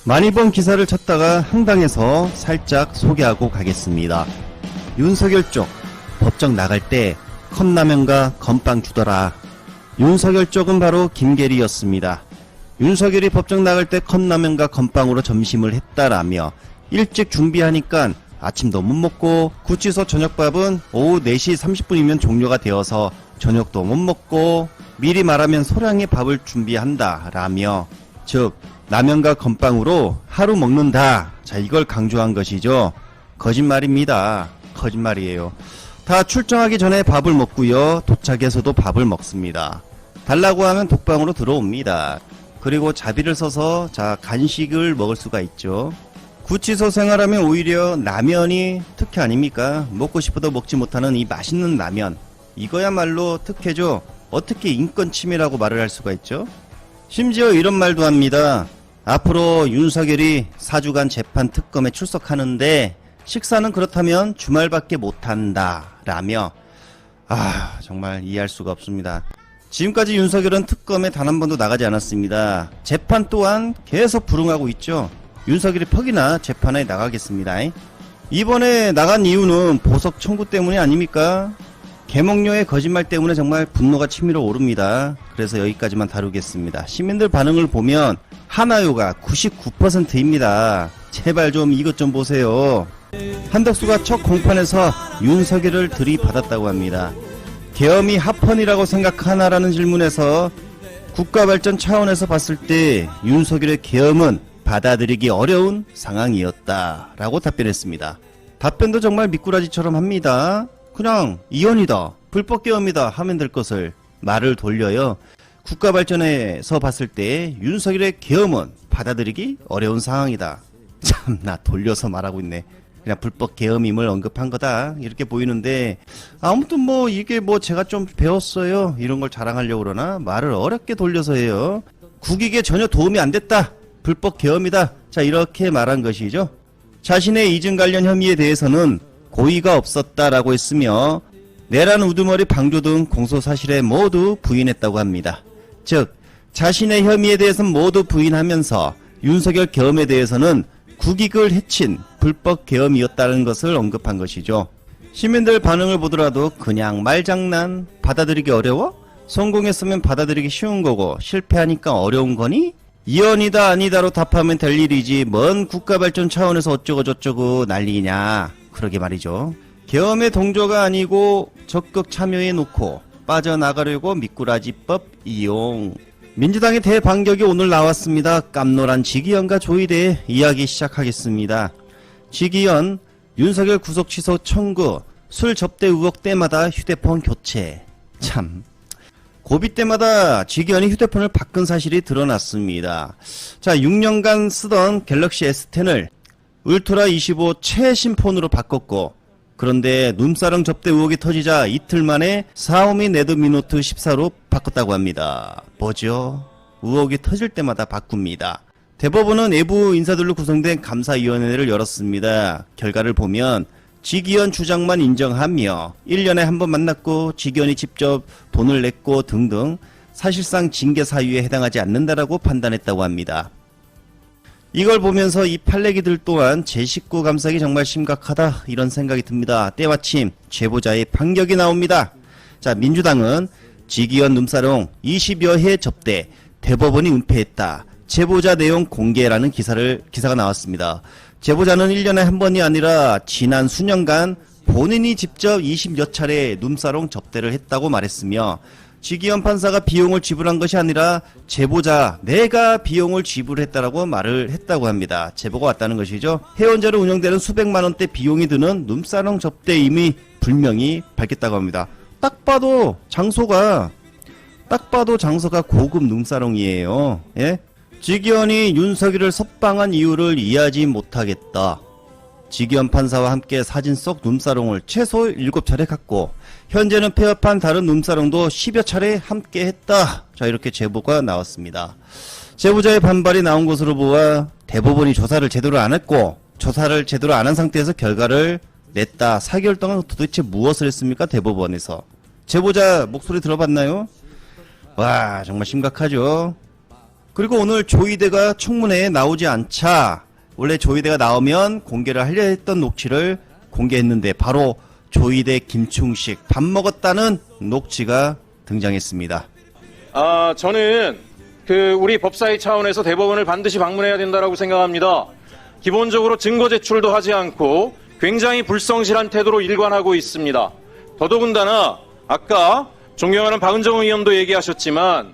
많이 본 기사를 찾다가 한강에서 살짝 소개하고 가겠습니다. 윤석열 쪽 법정 나갈 때 컵라면과 건빵 주더라. 윤석열 쪽은 바로 김계리였습니다. 윤석열이 법정 나갈 때 컵라면과 건빵으로 점심을 했다라며 일찍 준비하니까 아침도 못 먹고 구치소 저녁밥은 오후 4시 30분이면 종료가 되어서 저녁도 못 먹고 미리 말하면 소량의 밥을 준비한다 라며, 즉 라면과 건빵으로 하루 먹는다. 자, 이걸 강조한 것이죠. 거짓말입니다. 거짓말이에요. 다 출정하기 전에 밥을 먹고요, 도착해서도 밥을 먹습니다. 달라고 하면 독방으로 들어옵니다. 그리고 자비를 써서 자 간식을 먹을 수가 있죠. 구치소 생활하면 오히려 라면이 특혜 아닙니까? 먹고 싶어도 먹지 못하는 이 맛있는 라면, 이거야말로 특혜죠. 어떻게 인권 침해라고 말을 할 수가 있죠? 심지어 이런 말도 합니다. 앞으로 윤석열이 4주간 재판 특검에 출석하는데 식사는 그렇다면 주말밖에 못한다 라며, 정말 이해할 수가 없습니다. 지금까지 윤석열은 특검에 단 한 번도 나가지 않았습니다. 재판 또한 계속 불응하고 있죠. 윤석열이 퍽이나 재판에 나가겠습니다. 이번에 나간 이유는 보석 청구 때문이 아닙니까? 개몽료의 거짓말 때문에 정말 분노가 치밀어 오릅니다. 그래서 여기까지만 다루겠습니다. 시민들 반응을 보면 하나요가 99%입니다. 제발 좀 이것 좀 보세요. 한덕수가 첫 공판에서 윤석열을 들이받았다고 합니다. 계엄이 합헌이라고 생각하나라는 질문에서 국가발전 차원에서 봤을 때 윤석열의 계엄은 받아들이기 어려운 상황이었다라고 답변했습니다. 답변도 정말 미꾸라지처럼 합니다. 그냥 이혼이다, 불법 계엄이다 하면 될 것을 말을 돌려요. 국가발전에서 봤을 때 윤석열의 계엄은 받아들이기 어려운 상황이다. 참나 돌려서 말하고 있네. 그냥 불법 계엄임을 언급한 거다 이렇게 보이는데, 아무튼 뭐 이게 뭐 제가 좀 배웠어요 이런 걸 자랑하려고 그러나 말을 어렵게 돌려서 해요. 국익에 전혀 도움이 안 됐다, 불법 계엄이다, 자 이렇게 말한 것이죠. 자신의 이중 관련 혐의에 대해서는 고의가 없었다라고 했으며 내란 우두머리 방조 등 공소사실에 모두 부인했다고 합니다. 즉 자신의 혐의에 대해서는 모두 부인하면서 윤석열 계엄에 대해서는 국익을 해친 불법 계엄이었다는 것을 언급한 것이죠. 시민들 반응을 보더라도 그냥 말장난, 받아들이기 어려워? 성공했으면 받아들이기 쉬운 거고 실패하니까 어려운 거니? 이언이다 아니다로 답하면 될 일이지 뭔 국가발전 차원에서 어쩌고 저쩌고 난리냐, 그러게 말이죠. 계엄의 동조가 아니고 적극 참여해 놓고 빠져나가려고 미꾸라지법 이용. 민주당의 대반격이 오늘 나왔습니다. 깜놀한 지기현과 조희대 이야기 시작하겠습니다. 지기현, 윤석열 구속 취소 청구, 술 접대 의혹 때마다 휴대폰 교체. 참, 고비 때마다 지기현이 휴대폰을 바꾼 사실이 드러났습니다. 자, 6년간 쓰던 갤럭시 S10을 울트라 25 최신 폰으로 바꿨고, 그런데 눈사람 접대 의혹이 터지자 이틀 만에 사오미 레드미노트 14로 바꿨다고 합니다. 뭐죠? 의혹이 터질 때마다 바꿉니다. 대법원은 내부 인사들로 구성된 감사위원회를 열었습니다. 결과를 보면 지기현 주장만 인정하며 1년에 한 번 만났고 지기현이 직접 돈을 냈고 등등 사실상 징계 사유에 해당하지 않는다라고 판단했다고 합니다. 이걸 보면서 이 팔레기들 또한 제 식구 감싸기 정말 심각하다 이런 생각이 듭니다. 때마침 제보자의 반격이 나옵니다. 자, 민주당은 지기현 룸사롱 20여 회 접대, 대법원이 은폐했다, 제보자 내용 공개라는 기사가 나왔습니다. 제보자는 1년에 한 번이 아니라 지난 수년간 본인이 직접 20여 차례 룸사롱 접대를 했다고 말했으며, 지기현 판사가 비용을 지불한 것이 아니라 제보자 내가 비용을 지불했다라고 말을 했다고 합니다. 제보가 왔다는 것이죠. 회원제로 운영되는 수백만 원대 비용이 드는 룸사롱 접대 이미 불명히 밝혔다고 합니다. 딱 봐도 장소가 고급 룸사롱이에요. 예? 지기현이 윤석열을 석방한 이유를 이해하지 못하겠다. 지기현 판사와 함께 사진 속 룸사롱을 최소 7차례 갔고 현재는 폐업한 다른 룸사롱도 10여 차례 함께 했다. 자, 이렇게 제보가 나왔습니다. 제보자의 반발이 나온 것으로 보아 대법원이 조사를 제대로 안 했고 조사를 제대로 안 한 상태에서 결과를 냈다. 4개월 동안 도대체 무엇을 했습니까? 대법원에서. 제보자 목소리 들어봤나요? 와, 정말 심각하죠. 그리고 오늘 조이대가 청문회에 나오지 않자 원래 조이대가 나오면 공개를 하려 했던 녹취를 공개했는데 바로 조이대 김충식 밥 먹었다는 녹취가 등장했습니다. 저는 우리 법사위 차원에서 대법원을 반드시 방문해야 된다고 생각합니다. 기본적으로 증거 제출도 하지 않고 굉장히 불성실한 태도로 일관하고 있습니다. 더더군다나 아까 존경하는 박은정 의원도 얘기하셨지만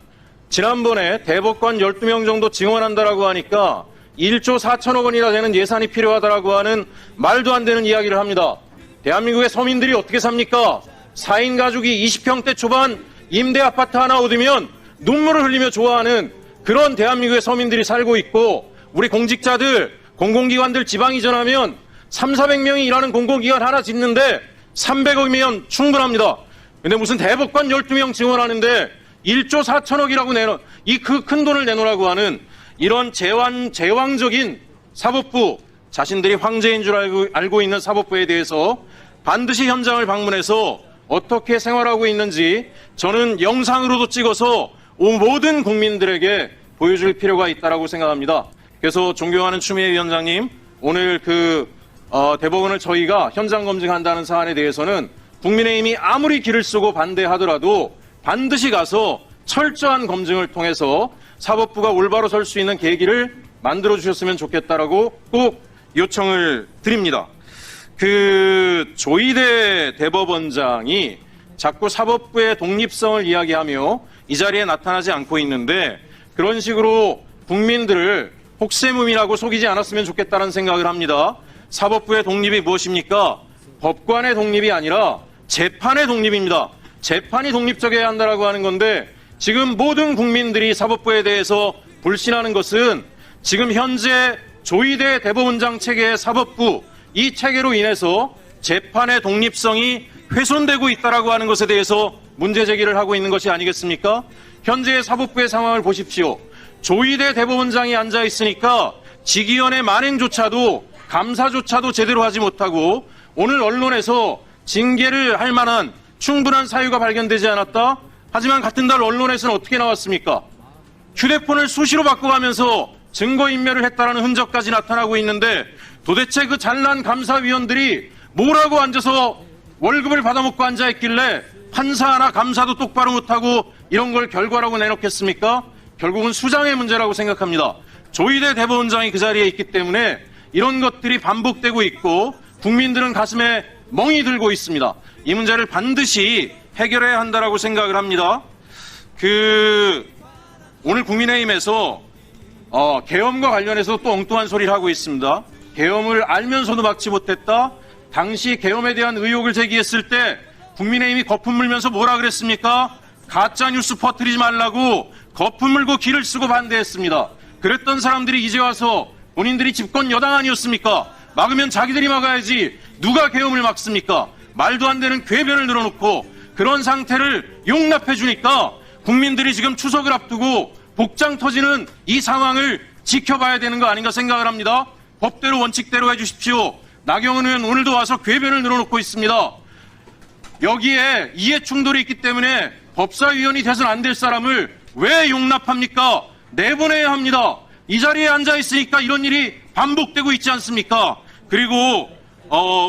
지난번에 대법관 12명 정도 증언한다라고 하니까 1조 4천억 원이나 되는 예산이 필요하다라고 하는 말도 안 되는 이야기를 합니다. 대한민국의 서민들이 어떻게 삽니까? 4인 가족이 20평대 초반 임대 아파트 하나 얻으면 눈물을 흘리며 좋아하는 그런 대한민국의 서민들이 살고 있고 우리 공직자들, 공공기관들 지방 이전하면 3,400명이 일하는 공공기관 하나 짓는데 300억이면 충분합니다. 근데 무슨 대법관 12명 증언하는데 1조 4천억이라고 내놓은 이 그 큰 돈을 내놓으라고 하는 이런 제왕적인 사법부, 자신들이 황제인 줄 알고 있는 사법부에 대해서 반드시 현장을 방문해서 어떻게 생활하고 있는지 저는 영상으로도 찍어서 모든 국민들에게 보여줄 필요가 있다고 생각합니다. 그래서 존경하는 추미애 위원장님, 오늘 대법원을 저희가 현장 검증한다는 사안에 대해서는 국민의힘이 아무리 길을 쓰고 반대하더라도 반드시 가서 철저한 검증을 통해서 사법부가 올바로 설 수 있는 계기를 만들어 주셨으면 좋겠다라고 꼭 요청을 드립니다. 조이대 대법원장이 자꾸 사법부의 독립성을 이야기하며 이 자리에 나타나지 않고 있는데 그런 식으로 국민들을 혹세무민하고 속이지 않았으면 좋겠다는 생각을 합니다. 사법부의 독립이 무엇입니까? 법관의 독립이 아니라 재판의 독립입니다. 재판이 독립적이어야 한다라고 하는 건데 지금 모든 국민들이 사법부에 대해서 불신하는 것은 지금 현재 조이대 대법원장 체계의 사법부 이 체계로 인해서 재판의 독립성이 훼손되고 있다라고 하는 것에 대해서 문제 제기를 하고 있는 것이 아니겠습니까? 현재의 사법부의 상황을 보십시오. 조이대 대법원장이 앉아 있으니까 직위원회 만행조차도 감사조차도 제대로 하지 못하고 오늘 언론에서 징계를 할 만한 충분한 사유가 발견되지 않았다? 하지만 같은 달 언론에서는 어떻게 나왔습니까? 휴대폰을 수시로 바꿔가면서 증거인멸을 했다는 흔적까지 나타나고 있는데 도대체 그 잘난 감사위원들이 뭐라고 앉아서 월급을 받아먹고 앉아있길래 판사나 감사도 똑바로 못하고 이런 걸 결과라고 내놓겠습니까? 결국은 수장의 문제라고 생각합니다. 조이대 대법원장이 그 자리에 있기 때문에 이런 것들이 반복되고 있고 국민들은 가슴에 멍이 들고 있습니다. 이 문제를 반드시 해결해야 한다라고 생각을 합니다. 오늘 국민의힘에서 계엄과 관련해서 또 엉뚱한 소리를 하고 있습니다. 계엄을 알면서도 막지 못했다. 당시 계엄에 대한 의혹을 제기했을 때 국민의힘이 거품 물면서 뭐라 그랬습니까? 가짜뉴스 퍼뜨리지 말라고 거품 물고 기를 쓰고 반대했습니다. 그랬던 사람들이 이제 와서 본인들이 집권 여당 아니었습니까? 막으면 자기들이 막아야지 누가 계엄을 막습니까? 말도 안 되는 궤변을 늘어놓고 그런 상태를 용납해 주니까 국민들이 지금 추석을 앞두고 복장 터지는 이 상황을 지켜봐야 되는 거 아닌가 생각을 합니다. 법대로 원칙대로 해주십시오. 나경원 의원 오늘도 와서 궤변을 늘어놓고 있습니다. 여기에 이해 충돌이 있기 때문에 법사위원이 돼서는 안 될 사람을 왜 용납합니까? 내보내야 합니다. 이 자리에 앉아 있으니까 이런 일이 반복되고 있지 않습니까? 그리고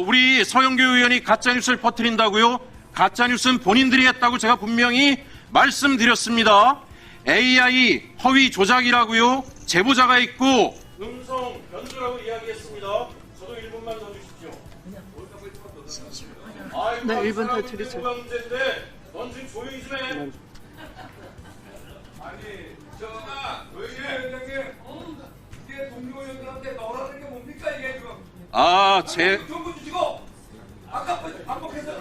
우리 서영교 의원이 가짜뉴스를 퍼뜨린다고요? 가짜뉴스는 본인들이 했다고 제가 분명히 말씀드렸습니다. AI 허위 조작이라고요? 제보자가 있고 음성 변조라고 이야기했습니다. 저도 1분만 더 주십시오. 네, 1분 더 드리죠. 넌 지금 조용히 좀 해. 이게 동료 의원들한테 넣으라는 게 뭡니까 이게 지금? 정부 주시고 아까 반복해서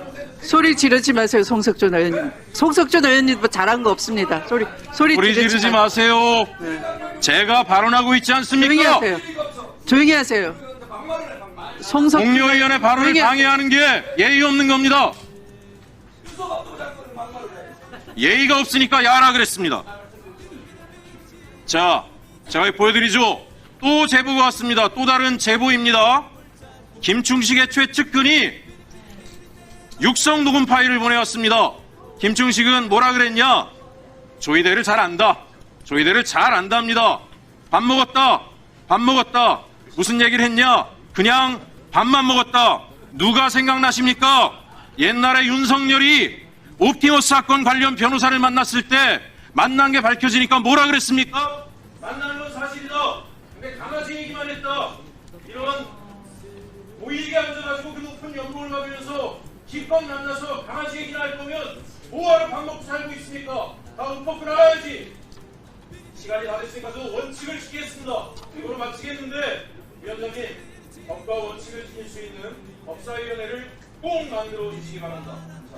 소리 지르지 마세요, 송석준 의원님. 송석준 의원님 뭐 잘한 거 없습니다. 소리 지르지 마세요. 제가 발언하고 있지 않습니까? 조용히 하세요. 조용히 하세요. 송석준 동료 의원의 발언을 조용히 방해하는 게 예의 없는 겁니다. 예의가 없으니까 야라 그랬습니다. 자, 제가 보여드리죠. 또 제보가 왔습니다. 또 다른 제보입니다. 김충식의 최측근이 육성 녹음 파일을 보내왔습니다. 김충식은 뭐라 그랬냐? 조이대를 잘 안다. 저희들을 잘 안답니다. 밥 먹었다. 밥 먹었다. 무슨 얘기를 했냐? 그냥 밥만 먹었다. 누가 생각나십니까? 옛날에 윤석열이 옵티머스 사건 관련 변호사를 만났을 때 만난 게 밝혀지니까 뭐라 그랬습니까? 만나는 건 사실이다. 근데 강아지 얘기만 했다. 이런 보이게 앉아가지고 그 높은 연봉을 받으면서 기껏 만나서 강아지 얘기나 할 거면 뭐하러 밥 먹고 살고 있습니까? 다 옷 벗고 나가야지. 시간이 다 됐으니까 저 원칙을 지키겠습니다. 이거로 마치겠는데 위원장님, 법과 원칙을 지킬 수 있는 법사위원회를 꼭 만들어 주시기 바랍니다. 감사합니다.